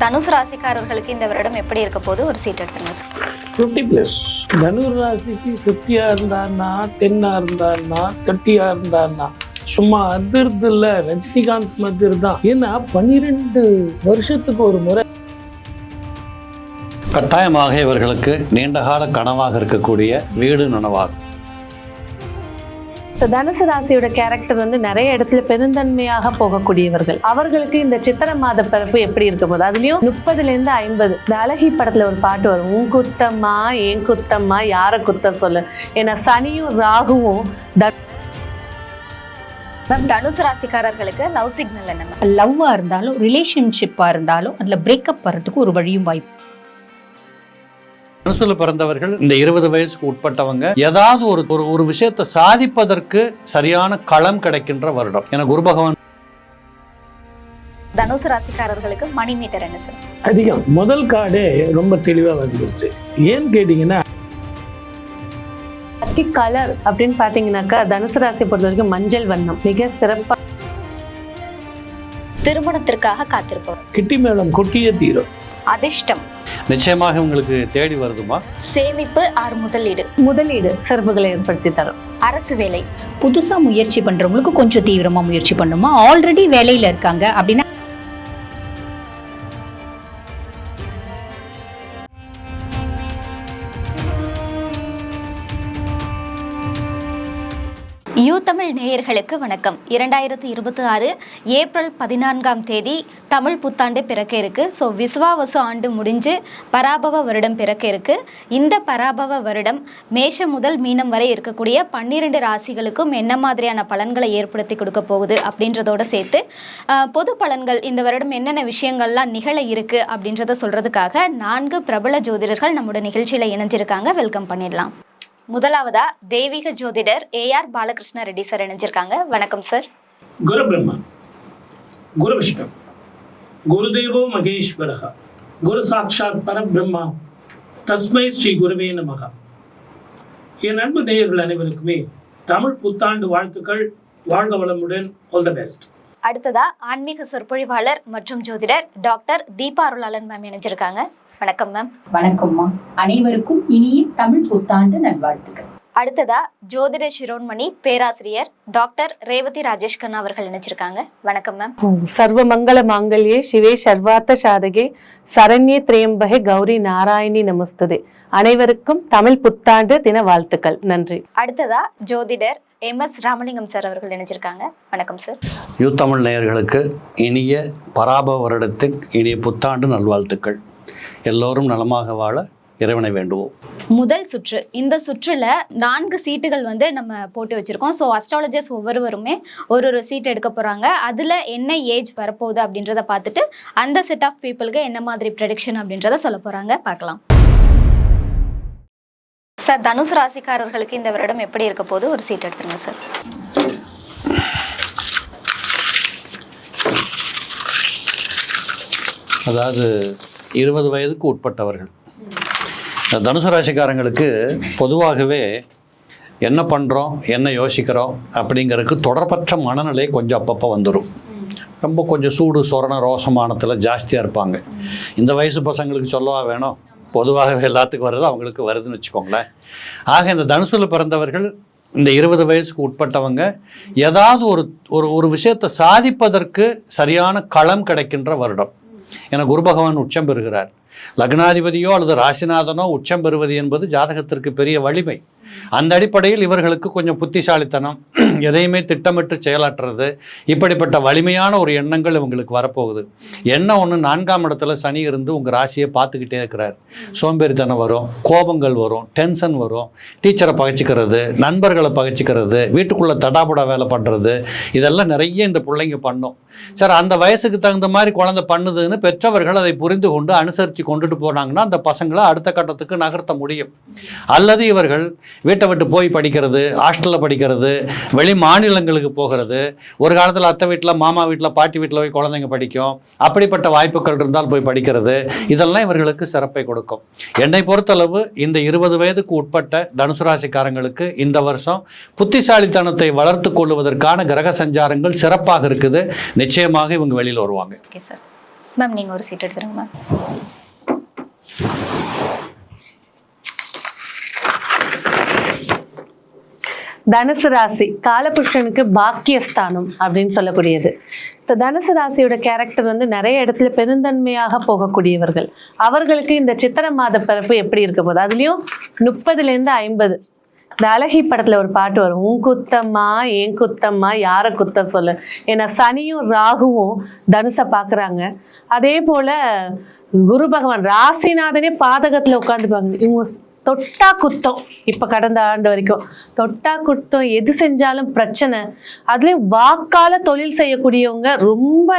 தனுசு ராசிக்காரர்களுக்கு இந்த வருடம் எப்படி இருக்க போது ஒரு சீட் எடுத்துருங்க சார். 50+. தனுசு ராசிக்கு 50-ஆ இருந்தாருன்னா 10-ஆ இருந்தாருன்னா 30-ஆ இருந்தாருன்னா சும்மா அதிர்து இல்லை, ரஜினிகாந்த் மதிர் தான். ஏன்னா 12 வருஷத்துக்கு ஒரு முறை கட்டாயமாக இவர்களுக்கு நீண்டகால கனவாக இருக்கக்கூடிய வீடு நனவாகும். தனுசு ராசியோட கேரக்டர் நிறைய இடத்துல பெருந்தன்மையாக போகக்கூடியவர்கள். அவர்களுக்கு இந்த சித்திரை மாத பிறப்பு எப்படி இருக்கும் போது அதுலயும் 30லேருந்து 50 இந்த அழகி படத்துல ஒரு பாட்டு வரும், உன் குத்தம்மா ஏன் குத்தம்மா யார குத்தம் சொல்லு. ஏன்னா சனியும் ராகுவும் மேம் தனுசு ராசிக்காரர்களுக்கு லவ் சிக்னல் என்ன மேம்? லவ்வா இருந்தாலும் ரிலேஷன்ஷிப்பா இருந்தாலும் அதுல பிரேக்கப் வர்றதுக்கு ஒரு வழியும் வாய்ப்பு. தனுசுல பிறந்தவர்கள் இந்த 20 வயசுக்கு உட்பட்டவங்க ஏதாவது ஒரு விஷயத்தை சாதிப்பதற்கு சரியான களம் கிடைக்கின்ற வருடம். என குரு பகவான் தனுசு ராசிக்காரர்களுக்கு மணி மீட்டர் என்ன சார்? அதிகம். முதல் கார்டே ரொம்ப தெளிவாக வந்துருச்சு. ஏன்னு கேட்டீங்கன்னா கலர் அப்படின்னு பாத்தீங்கன்னாக்கா தனுசு ராசி பொறுத்த வரைக்கும் மஞ்சள் வண்ணம் மிக சிறப்பா. திருமணத்திற்காக காத்திருப்போம். கிட்டி மேளம் கொட்டிய தீரும். அதிர்ஷ்டம் நிச்சயமாக உங்களுக்கு தேடி வருதுமா. சேமிப்பு ஆறு முதலீடு சிறப்புகளை ஏற்படுத்தி தரும். அரசு வேலை புதுசா முயற்சி பண்றவங்களுக்கு கொஞ்சம் தீவிரமா முயற்சி பண்ணுமா. ஆல்ரெடி வேலையில இருக்காங்க அப்படின்னா யூ தமிழ் நேயர்களுக்கு வணக்கம். 2026 ஏப்ரல் 14ஆம் தேதி தமிழ் புத்தாண்டு பிறக்க இருக்கு. ஸோ விசுவாவசு ஆண்டு முடிஞ்சு பராபவ வருடம் பிறக்க இருக்கு. இந்த பராபவ வருடம் மேஷம் முதல் மீனம் வரை இருக்கக்கூடிய 12 ராசிகளுக்கும் என்ன மாதிரியான பலன்களை ஏற்படுத்தி கொடுக்க போகுது அப்படின்றதோட சேர்த்து பொது பலன்கள் இந்த வருடம் என்னென்ன விஷயங்கள்லாம் நிகழ இருக்கு அப்படின்றத சொல்றதுக்காக 4 பிரபல ஜோதிடர்கள் நம்மளோட நிகழ்ச்சியில இணைஞ்சிருக்காங்க. வெல்கம் பண்ணிடலாம். முதலாவதா தெய்வீக ஜோதிடர் ஏஆர் பாலகிருஷ்ண ரெட்டி சார் இணைஞ்சிருக்காங்க. வணக்கம் சார். குரு பிரம்மா, குரு விஷ்ணு, குருதேவோ மகேஸ்வரஹ, குரு சாட்சாத் பரபிரம்மா, தஸ்மை ஸ்ரீ குருவே நமஹ. என் அன்பு நேயர்கள் அனைவருக்குமே தமிழ் புத்தாண்டு வாழ்த்துக்கள். வாழ்க வளமுடன். All the best. அடுத்ததா ஆன்மீக சொற்பொழிவாளர் மற்றும் ஜோதிடர் டாக்டர் தீபா அருளாளன் மேம் இணைஞ்சிருக்காங்க. வணக்கம் மேம். வணக்கம்மா. அனைவருக்கும் இனிய தமிழ் புத்தாண்டு நல்வாழ்த்துக்கள். அடுத்ததா ஜோதிட சிரோன்மணி பேராசிரியர் டாக்டர் ரேவதி ராஜேஷ் கண்ணா அவர்கள் இணைச்சிருக்காங்க. வணக்கம் மேம். சர்வ மங்கள மாங்கல்யே சிவே சர்வார்த்த சாதகே சரண்யே திரியம்பகே கௌரி நாராயணி நமஸ்துதே. அனைவருக்கும் தமிழ் புத்தாண்டு தின வாழ்த்துக்கள். நன்றி. அடுத்ததா ஜோதிடர் MS ராமலிங்கம் சார் அவர்கள் இணைச்சிருக்காங்க. வணக்கம் சார். யூ தமிழ் நேயர்களுக்கு இனிய பராபவ வருடத்தின் இனிய புத்தாண்டு நல்வாழ்த்துக்கள். எல்லோரும் நலமாக வாழ இறைவனை வேண்டுவோம். முதல் சுற்று, இந்த சுற்றுல 4 சீட்டுகள் நம்ம போட்டு வச்சிருக்கோம். ஸோ அஸ்ட்ராலஜர்ஸ் ஒவ்வொருவருமே ஒரு சீட் எடுக்க போறாங்க. அதுல என்ன ஏஜ் வரப்போகுது அப்படின்றத பார்த்துட்டு அந்த செட் ஆஃப் பீப்புளுக்கு என்ன மாதிரி ப்ரெடிக்ஷன் அப்படின்றத சொல்ல போறாங்க. பார்க்கலாம். சார் தனுசு ராசிக்காரர்களுக்கு இந்த வருடம் எப்படி இருக்க போது ஒரு சீட் எடுத்துருங்க சார். அதாவது 20 வயதுக்கு உட்பட்டவர்கள் தனுசு ராசிக்காரங்களுக்கு பொதுவாகவே என்ன பண்ணுறோம் என்ன யோசிக்கிறோம் அப்படிங்கிறதுக்கு தொடர்பற்ற மனநிலை கொஞ்சம் அப்பப்போ வந்துடும். ரொம்ப கொஞ்சம் சூடு சொரண ரோசமானத்தில் ஜாஸ்தியாக இருப்பாங்க. இந்த வயசு பசங்களுக்கு சொல்லவா வேணும், பொதுவாகவே எல்லாத்துக்கும் வருது, அவங்களுக்கு வருதுன்னு வச்சுக்கோங்களேன். ஆக இந்த தனுசுல பிறந்தவர்கள் இந்த 20 வயசுக்கு உட்பட்டவங்க ஏதாவது ஒரு விஷயத்தை சாதிப்பதற்கு சரியான களம் கிடைக்கின்ற வருடம். என குரு பகவான் உச்சம் பெறுகிறார். லக்னாதிபதியோ அல்லது ராசிநாதனோ உச்சம் பெறுவது என்பது ஜாதகத்திற்கு பெரிய வலிமை. அந்த அடிப்படையில் இவர்களுக்கு கொஞ்சம் புத்திசாலித்தனம், எதையுமே திட்டமிட்டு செயலாற்றுறது, இப்படிப்பட்ட வலிமையான ஒரு எண்ணங்கள் இவங்களுக்கு வரப்போகுது. என்ன ஒன்று, 4ஆம் இடத்துல சனி இருந்து உங்கள் ராசியை பார்த்துக்கிட்டே இருக்கிறார். சோம்பேறித்தனம் வரும், கோபங்கள் வரும், டென்ஷன் வரும், டீச்சரை பகைச்சிக்கிறது, நண்பர்களை பகைச்சிக்கிறது, வீட்டுக்குள்ளே தடாபுடா வேலை பண்ணுறது, இதெல்லாம் நிறைய இந்த பிள்ளைங்க பண்ணும். சார் அந்த வயசுக்கு தகுந்த மாதிரி குழந்தை பண்ணுதுன்னு பெற்றவர்கள் அதை புரிந்து கொண்டு அனுசரித்து கொண்டுட்டு போனாங்கன்னா அந்த பசங்களை அடுத்த கட்டத்துக்கு நகர்த்த முடியும். அல்லது இவர்கள் வீட்டை விட்டு போய் படிக்கிறது, ஹாஸ்டலில் படிக்கிறது, வெளி மாநிலங்களுக்கு போகிறது, ஒரு காலத்தில் அத்தை வீட்டில் மாமா வீட்டில் பாட்டி வீட்டில் போய் குழந்தைங்க படிக்கும், அப்படிப்பட்ட வாய்ப்புகள் இருந்தால் போய் படிக்கிறது, இதெல்லாம் இவர்களுக்கு சிறப்பை கொடுக்கும். என்னை பொறுத்தளவு இந்த 20 வயதுக்கு உட்பட்ட தனுசு ராசிக்காரங்களுக்கு இந்த வருஷம் புத்திசாலித்தனத்தை வளர்த்து கொள்வதற்கான கிரக சஞ்சாரங்கள் சிறப்பாக இருக்குது. நிச்சயமாக இவங்க வெளியில் வருவாங்க. Okay sir. மேம் நீங்கள் ஒரு சீட் எடுத்துருங்க மேம். தனுசு ராசி காலபுருஷனுக்கு பாக்கியஸ்தானம் அப்படின்னு சொல்லக்கூடியது. இந்த தனுசு ராசியோட கேரக்டர் வந்து நிறைய இடத்துல பெருந்தன்மையாக போகக்கூடியவர்கள். அவர்களுக்கு இந்த சித்திரை மாத பிறப்பு எப்படி இருக்க போகுது, அதுலேயும் 30லேருந்து 50. இந்த அழகி படத்துல ஒரு பாட்டு வரும், உன் குத்தம்மா ஏன் குத்தம்மா யாரை குத்த சொல்லு. ஏன்னா சனியும் ராகுவும் தனுசை பார்க்குறாங்க. அதே போல குரு பகவான் ராசிநாதனே பாதகத்துல உட்காந்துப்பாங்க. இவங்க தொட்டா குத்தம். இப்போ கடந்த ஆண்டு வரைக்கும் தொட்டா குத்தம், எது செஞ்சாலும் பிரச்சனை. அதுலேயும் வாக்கால தொழில் செய்யக்கூடியவங்க ரொம்ப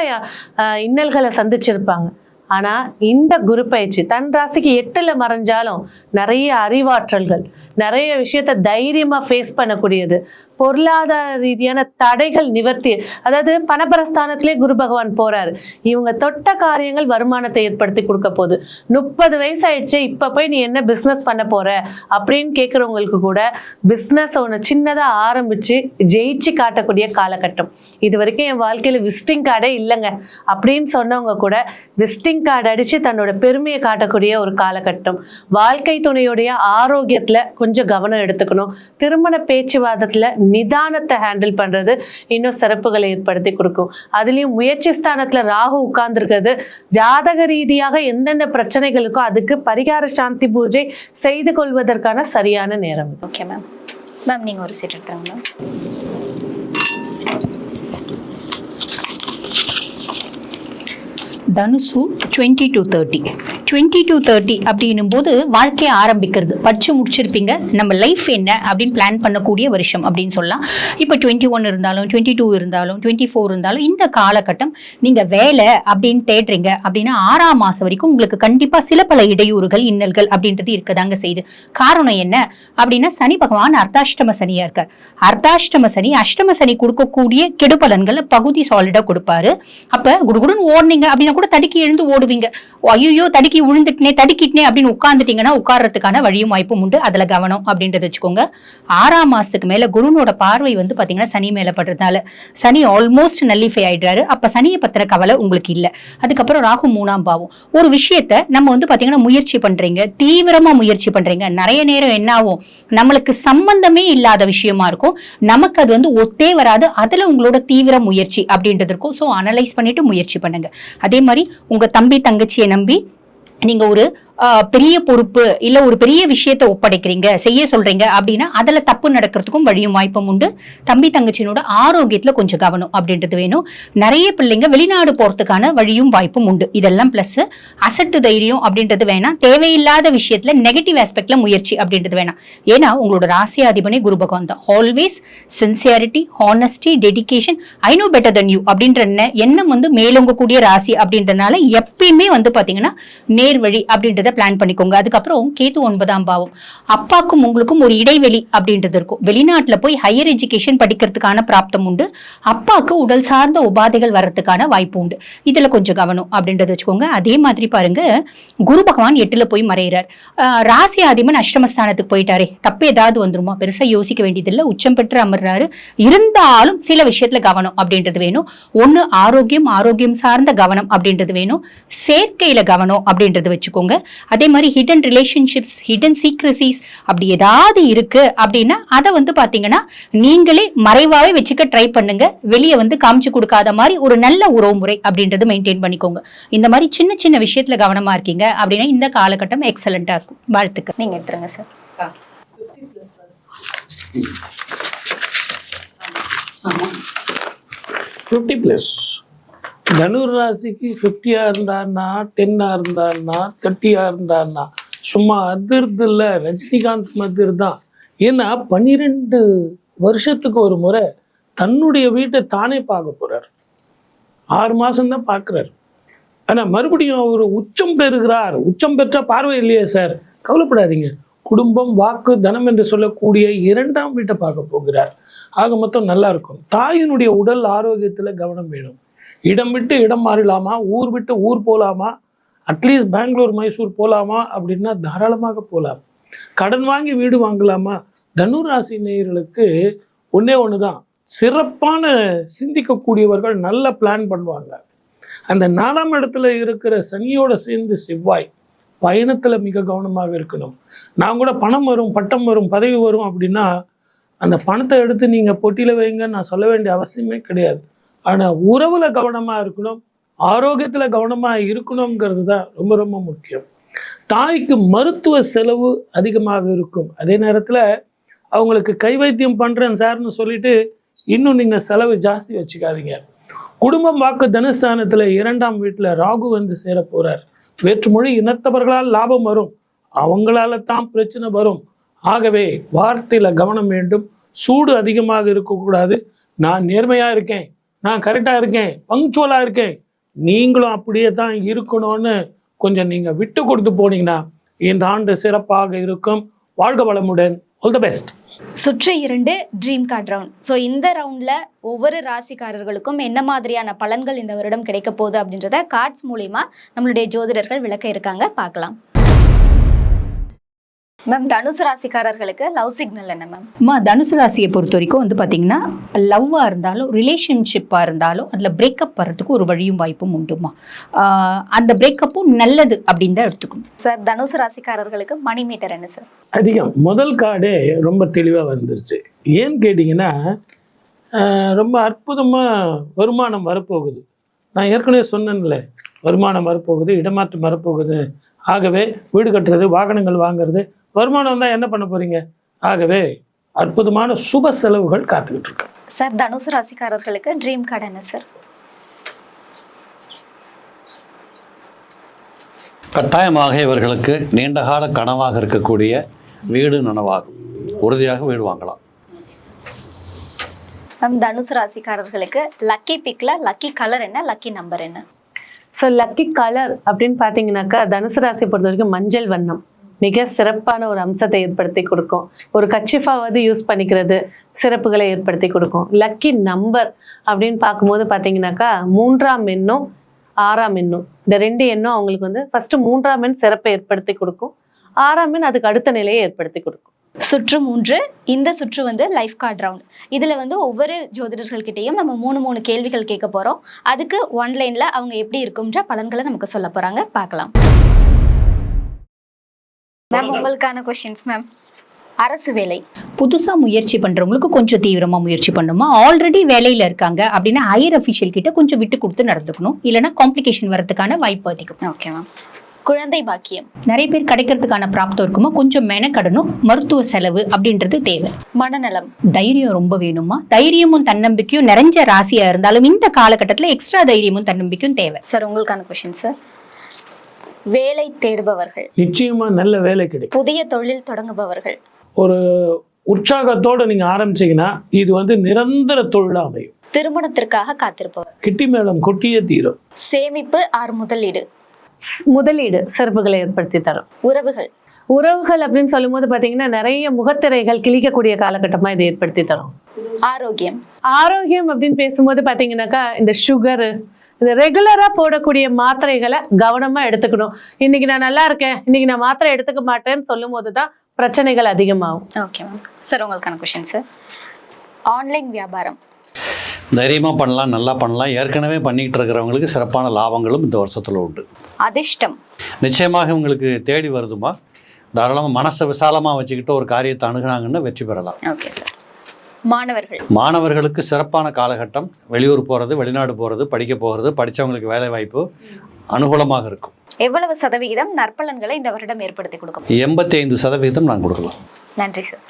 இன்னல்களை சந்திச்சிருப்பாங்க. ஆனால் இந்த குரு பயிற்சி தன் ராசிக்கு 8ல் மறைஞ்சாலும் நிறைய அறிவாற்றல்கள், நிறைய விஷயத்த தைரியமாக ஃபேஸ் பண்ணக்கூடியது, பொருளாதார ரீதியான தடைகள் நிவர்த்தி. அதாவது பணபரஸ்தானத்திலே குரு பகவான் போறாரு. இவங்க தொட்ட காரியங்கள் வருமானத்தை ஏற்படுத்தி கொடுக்க போகுது. 30 வயசு ஆயிடுச்சு, இப்போ போய் நீ என்ன பிஸ்னஸ் பண்ண போற அப்படின்னு கேட்குறவங்களுக்கு கூட பிஸ்னஸ் ஒன்று சின்னதாக ஆரம்பிச்சு ஜெயிச்சு காட்டக்கூடிய காலகட்டம். இது வரைக்கும் என் வாழ்க்கையில் விசிட்டிங் கார்டே இல்லைங்க அப்படின்னு சொன்னவங்க கூட விசிட்டிங் கார்டு அடிச்சு தன்னோட பெருமையை காட்டக்கூடிய ஒரு காலகட்டம். வாழ்க்கை துணையுடைய ஆரோக்கியத்துல கொஞ்சம் கவனம் எடுத்துக்கணும். திருமண பேச்சுவாதத்துல நிதானத்தை ஹேண்டில் பண்றது இன்னும் சிறப்புகளை ஏற்படுத்தி கொடுக்கும். அதுலயும் முயற்சி ஸ்தானத்துல ராகு உட்கார்ந்துருக்கிறது ஜாதக ரீதியாக எந்தெந்த பிரச்சனைகளுக்கோ அதுக்கு பரிகார சாந்தி பூஜை செய்து கொள்வதற்கான சரியான நேரம். Okay ma'am. மேம் நீங்கள் ஒரு சீட் எடுத்துருங்க மேம். தனுசு 20 to 30. 20 to 30 அப்படின்னும் போது வாழ்க்கையை ஆரம்பிக்கிறது. படிச்சு முடிச்சிருப்பீங்க, நம்ம லைஃப் என்ன அப்படின்னு பிளான் பண்ணக்கூடிய வருஷம் அப்படின்னு சொல்லலாம். இப்போ 21 இருந்தாலும் 22 இருந்தாலும் 24 இருந்தாலும் இந்த காலகட்டம் நீங்கள் வேலை அப்படின்னு தேடுறீங்க அப்படின்னா 6ஆம் மாதம் வரைக்கும் உங்களுக்கு கண்டிப்பாக சில பல இடையூறுகள் இன்னல்கள் அப்படின்றது இருக்கதாங்க செய்யுது. காரணம் என்ன அப்படின்னா சனி பகவான் அர்த்தாஷ்டம சனியா இருக்கார். அர்த்தாஷ்டம சனி அஷ்டம சனி கொடுக்கக்கூடிய கெடுபலன்களை பகுதி சாலிடா கொடுப்பாரு. அப்ப குடுகுடுன்னு ஓடுனீங்க அப்படின்னா கூட தடுக்கி எழுந்து ஓடுவீங்க. ஐயோ தடுக்கி தடுக்கிட்டே அப்படின்னு உட்கார்ந்துட்டீங்கன்னா உட்கார்றதுக்கான வழியும் வாய்ப்பும் உண்டு. அதுல கவனம் அப்படின்றத வச்சுக்கோங்க. 6ஆம் மாசத்துக்கு மேல குருனோட பார்வை வந்து பாத்தீங்கன்னா சனி மேல படுறதுனால சனி ஆல்மோஸ்ட் நல்லிஃபை ஆயிடுறாரு. அப்ப சனியை பத்தின கவலை உங்களுக்கு இல்ல. அதுக்கப்புறம் ராகு 3ஆம் பாவம். ஒரு விஷயத்த நம்ம வந்து பாத்தீங்கன்னா முயற்சி பண்றீங்க, தீவிரமா முயற்சி பண்றீங்க. நிறைய நேரம் என்ன ஆகும், நம்மளுக்கு சம்பந்தமே இல்லாத விஷயமா இருக்கும், நமக்கு அது வந்து ஒத்தே வராது. அதுல உங்களோட தீவிர முயற்சி அப்படின்றது இருக்கும். ஸோ அனலைஸ் பண்ணிட்டு முயற்சி பண்ணுங்க. அதே மாதிரி உங்க தம்பி தங்கச்சியை நம்பி நீங்க ஒரு பெரிய பொறுப்பு இல்ல ஒரு பெரிய விஷயத்த ஒப்படைக்கிறீங்க, செய்ய சொல்றீங்க அப்படின்னா அதுல தப்பு நடக்கிறதுக்கும் வழியும் வாய்ப்பும் உண்டு. தம்பி தங்கச்சியோட ஆரோக்கியத்துல கொஞ்சம் கவனம் அப்படின்றது வேணும். நிறைய பிள்ளைங்க வெளிநாடு போறதுக்கான வழியும் வாய்ப்பும் உண்டு. இதெல்லாம் பிளஸ் அசட்டு தைரியம் அப்படின்றது வேணாம். தேவையில்லாத விஷயத்துல நெகட்டிவ் ஆஸ்பெக்ட்ல முயற்சி அப்படின்றது வேணாம். ஏன்னா உங்களோட ராசியாதிபனே குரு பகவான் தான். Always sincerity, honesty, dedication, I know better then you அப்படின்ற எண்ணம் வந்து மேலோங்கக்கூடிய ராசி அப்படின்றதுனால எப்பயுமே வந்து பாத்தீங்கன்னா நேர்வழி அப்படின்றது பிளான் பண்ணிக்கோங்க. அதுக்கப்புறம் கேது 9ஆம் பாவம். அப்பாக்கும் உங்களுக்கும் ஒரு இடைவெளி அப்படின்றது இருக்கும். வெளிநாட்டுல போய் ஹையர் எஜுகேஷன் படிக்கிறதுக்கான பிராப்தம் உண்டு. அப்பாவுக்கு உடல் சார்ந்த உபாதைகள் வர்றதுக்கான வாய்ப்பு உண்டு. இதுல கொஞ்சம் கவனம் அப்படின்றத வச்சுக்கோங்க. அதே மாதிரி பாருங்க, குரு பகவான் 8ல் போய் மறைகிறார். ராசி அதிபன் அஷ்டமஸ்தானத்துக்கு போயிட்டாரே, தப்பு ஏதாவது வந்துருமா, பெருசா யோசிக்க வேண்டியதில்லை. உச்சம் பெற்று அமர்றாரு. இருந்தாலும் சில விஷயத்துல கவனம் அப்படின்றது வேணும். ஒண்ணு ஆரோக்கியம் சார்ந்த கவனம் அப்படின்றது வேணும். சேர்க்கையில கவனம் அப்படின்றது வச்சுக்கோங்க. அதே மாதிரி ஹிடன் ரிலேஷன்ஷிப்ஸ், ஹிடன் சீக்ரசிஸ் அப்படி ஏதாவது இருக்கு அப்படின்னா அதை வந்து பாத்தீங்கன்னா நீங்களே மறைவாவே வச்சுக்க ட்ரை பண்ணுங்க. வெளியே வந்து காமிச்சு கொடுக்காத மாதிரி ஒரு நல்ல உறவு முறை அப்படின்றது மெயின்டைன் பண்ணிக்கோங்க. இந்த மாதிரி சின்ன சின்ன விஷயத்துல கவனமா இருக்கீங்க அப்படின்னா இந்த காலகட்டம் எக்ஸலண்டா இருக்கும். வாழ்த்துக்கள். நீங்க எடுத்துருங்க சார். 50+. தனுர் ராசிக்கு 50 இருந்தார்னா, 10 இருந்தார்னா, 30 இருந்தார்னா சும்மா அதிர்து இல்லை, ரஜினிகாந்த் மதிர் தான். ஏன்னா 12 வருஷத்துக்கு ஒரு முறை தன்னுடைய வீட்டை தானே பார்க்க போறார். 6 மாசம்தான் பார்க்குறாரு. ஆனால் மறுபடியும் அவர் உச்சம் பெறுகிறார். உச்சம் பெற்ற பார்வை இல்லையே சார், கவலைப்படாதீங்க. குடும்பம், வாக்கு, தனம் என்று சொல்லக்கூடிய 2ஆம் வீட்டை பார்க்க போகிறார். ஆக மொத்தம் நல்லா இருக்கும். தாயினுடைய உடல் ஆரோக்கியத்துல கவனம் வேணும். இடம் விட்டு இடம் மாறலாமா, ஊர் விட்டு ஊர் போகலாமா, அட்லீஸ்ட் பெங்களூர், மைசூர் போகலாமா அப்படின்னா தாராளமாக போகலாம். கடன் வாங்கி வீடு வாங்கலாமா? தனுர் ராசி நேயர்களுக்கு ஒண்ணே ஒன்று தான், சிறப்பான சிந்திக்கக்கூடியவர்கள் நல்ல பிளான் பண்ணுவாங்க. அந்த 4ஆம் இடத்துல இருக்கிற சனியோட சேர்ந்து செவ்வாய் பயணத்தில் மிக கவனமாக இருக்கணும். நான் கூட பணம் வரும், பட்டம் வரும், பதவி வரும் அப்படின்னா அந்த பணத்தை எடுத்து நீங்கள் பொட்டியில் வைங்கன்னு நான் சொல்ல வேண்டிய அவசியமே கிடையாது. ஆனால் உறவில் கவனமாக இருக்கணும், ஆரோக்கியத்தில் கவனமாக இருக்கணுங்கிறது தான் ரொம்ப ரொம்ப முக்கியம். தாய்க்கு மருத்துவ செலவு அதிகமாக இருக்கும். அதே நேரத்தில் அவங்களுக்கு கை வைத்தியம் பண்ணுறேன் சார்னு சொல்லிட்டு இன்னும் நீங்கள் செலவு ஜாஸ்தி வச்சுக்காதீங்க. குடும்பம் வாக்கு தனஸ்தானத்தில் 2ஆம் வீட்டில் ராகு வந்து சேர போகிறார். வேற்றுமொழி இனத்தவர்களால் லாபம் வரும், அவங்களால தான் பிரச்சனை வரும். ஆகவே வார்த்தையில் கவனம் வேண்டும். சூடு அதிகமாக இருக்கக்கூடாது. நான் நேர்மையாக இருக்கேன், நான் கரெக்டாக இருக்கேன், பங்க்சுவலாக இருக்கேன், நீங்களும் அப்படியே தான் இருக்கணும்னு கொஞ்சம் நீங்கள் விட்டு கொடுத்து போனீங்கன்னா இந்த ஆண்டு சிறப்பாக இருக்கும். வாழ்க வளமுடன். All the best. சுற்று 2 ட்ரீம் கார்ட் ரவுண்ட். ஸோ இந்த ரவுண்டில் ஒவ்வொரு ராசிக்காரர்களுக்கும் என்ன மாதிரியான பலன்கள் இந்த வருடம் கிடைக்க போகுது அப்படின்றத கார்ட்ஸ் மூலிமா நம்மளுடைய ஜோதிடர்கள் விளக்க இருக்காங்க, பார்க்கலாம். மேம், தனுசு ராசிக்காரர்களுக்கு லவ் சிக்னல் என்ன மேம்? அம்மா, தனுசு ராசியை பொறுத்த வரைக்கும் வந்து பார்த்தீங்கன்னா லவ்வாக இருந்தாலும் ரிலேஷன்ஷிப்பாக இருந்தாலும் அதில் பிரேக்கப் வர்றதுக்கு ஒரு வழியும் வாய்ப்பும் உண்டுமா. அந்த பிரேக்கப்பும் நல்லது அப்படின்னு தான் எடுத்துக்கணும். சார், தனுசு ராசிக்காரர்களுக்கு மணி மீட்டர் என்ன சார்? அதிகம். முதல் கார்டே ரொம்ப தெளிவாக வந்துருச்சு. ஏன்னு கேட்டிங்கன்னா ரொம்ப அற்புதமாக வருமானம் வரப்போகுது. நான் ஏற்கனவே சொன்னேன்ல, வருமானம் வரப்போகுது, இடமாற்றம் வரப்போகுது. ஆகவே வீடு கட்டுறது, வாகனங்கள் வாங்குறது, வருமானம் வந்தால் என்ன பண்ண போகிறீங்க? ஆகவே அற்புதமான சுப செலவுகள் காத்துக்கிட்டு இருக்கு. சார், தனுசு ராசிக்காரர்களுக்கு ட்ரீம் கார்டு என்ன சார்? கட்டாயமாக இவர்களுக்கு நீண்டகால கனவாக இருக்கக்கூடிய வீடு நனவாகும். உறுதியாக வீடு வாங்கலாம். மேம், தனுசு ராசிக்காரர்களுக்கு லக்கி பிக்ல லக்கி கலர் என்ன, லக்கி நம்பர் என்ன? ஸோ லக்கி கலர் அப்படின்னு பார்த்தீங்கன்னாக்கா தனுசு ராசியை பொறுத்த வரைக்கும் மஞ்சள் வண்ணம் மிக சிறப்பான ஒரு அம்சத்தை ஏற்படுத்தி கொடுக்கும். ஒரு கச்சிஃபாவது யூஸ் பண்ணிக்கிறது சிறப்புகளை ஏற்படுத்தி கொடுக்கும். லக்கி நம்பர் அப்படின்னு பார்க்கும்போது பார்த்தீங்கன்னாக்கா 3ஆம் எண்ணும் 6ஆம் எண்ணும், இந்த 2 எண்ணும் அவங்களுக்கு வந்து ஃபர்ஸ்ட் 3ஆம் எண் சிறப்பை ஏற்படுத்தி கொடுக்கும், 6ஆம் எண் அதுக்கு அடுத்த நிலையை ஏற்படுத்தி கொடுக்கும். சுற்று 3. இந்த சுற்று வந்து லைஃப் கார்டு ரவுண்ட். இதில் வந்து ஒவ்வொரு ஜோதிடர்கள்கிட்டையும் நம்ம 3 கேள்விகள் கேட்க போகிறோம். அதுக்கு ஒன்லைனில் அவங்க எப்படி இருக்கும்ன்ற பலன்களை நமக்கு சொல்ல போகிறாங்க, பார்க்கலாம். மேம், உங்களுக்கான கொஸ்டின்ஸ் மேம். அரசு வேலை புதுசாக முயற்சி பண்ணுறவங்களுக்கு கொஞ்சம் தீவிரமாக முயற்சி பண்ணணுமா. ஆல்ரெடி வேலையில் இருக்காங்க அப்படின்னா ஹையர் அஃபிஷியல் கிட்ட கொஞ்சம் விட்டு கொடுத்து நடந்துக்கணும், இல்லைன்னா காம்ப்ளிகேஷன் வரதுக்கான வாய்ப்பு அதிகம். Okay ma'am. குழந்தை பாக்கியம் நிறைய பேர் கிடைக்கிறதுக்கான பிராப்தம் இருக்குமா, கொஞ்சம் மெனக்கடணும். மருத்துவ செலவு அப்படின்றது தேவை. மனநலம் தைரியம் ரொம்ப வேணுமா. தைரியமும் தன்னம்பிக்கையும் நிறைஞ்ச ராசியா இருந்தாலும் இந்த காலகட்டத்தில் எக்ஸ்ட்ரா தைரியமும் தன்னம்பிக்கையும் தேவை. சார், உங்களுக்கான கொஸ்டின் சார். வேலை தேடுபவர்கள் நிச்சயமா நல்ல வேலை கிடைக்கும். புதிய தொழில் தொடங்குபவர்கள் ஒரு உற்சாகத்தோட நீங்க ஆரம்பிச்சீங்கன்னா இது வந்து நிரந்தர தொழிலா அமையும். திருமணத்திற்காக காத்திருப்பவர் கிட்டி மேளம் கொட்டியே தீரும். சேமிப்பு ஆர் முதலீடு முதலீடு சிறப்புகளை ஏற்படுத்தி தரும். உறவுகள் உறவுகள் அப்படின்னு சொல்லும் போது பார்த்தீங்கன்னா நிறைய முகத்திரைகள் கிழிக்கக்கூடிய காலகட்டமாக இதை ஏற்படுத்தி தரும். ஆரோக்கியம் ஆரோக்கியம் அப்படின்னு பேசும்போது பார்த்தீங்கன்னாக்கா இந்த சுகரு, இந்த ரெகுலராக போடக்கூடிய மாத்திரைகளை கவனமாக எடுத்துக்கணும். இன்னைக்கு நான் நல்லா இருக்கேன், இன்னைக்கு நான் மாத்திரை எடுத்துக்க மாட்டேன்னு சொல்லும் போது தான் பிரச்சனைகள் அதிகமாகும். Okay ma'am. சார், உங்களுக்கான கொஸ்டின் சார். ஆன்லைன் வியாபாரம் தைரியமாக பண்ணலாம், நல்லா பண்ணலாம். ஏற்கனவே பண்ணிக்கிட்டு இருக்கிறவங்களுக்கு சிறப்பான லாபங்களும் இந்த வருஷத்தில் உண்டு. அதிர்ஷ்டம் நிச்சயமாக உங்களுக்கு தேடி வருதுமா. தாராளமாக மனசை விசாலமாக வச்சுக்கிட்டு ஒரு காரியத்தை அணுகுனாங்கன்னா வெற்றி பெறலாம். Okay sir. மாணவர்கள் மாணவர்களுக்கு சிறப்பான காலகட்டம். வெளியூர் போகிறது, வெளிநாடு போகிறது, படிக்க போகிறது, படித்தவங்களுக்கு வேலை வாய்ப்பு அனுகூலமாக இருக்கும். எவ்வளவு சதவிகிதம் நற்பலன்களை இந்த வருடம் ஏற்படுத்தி கொடுக்கும்? 85% நான் கொடுக்கலாம். நன்றி சார்.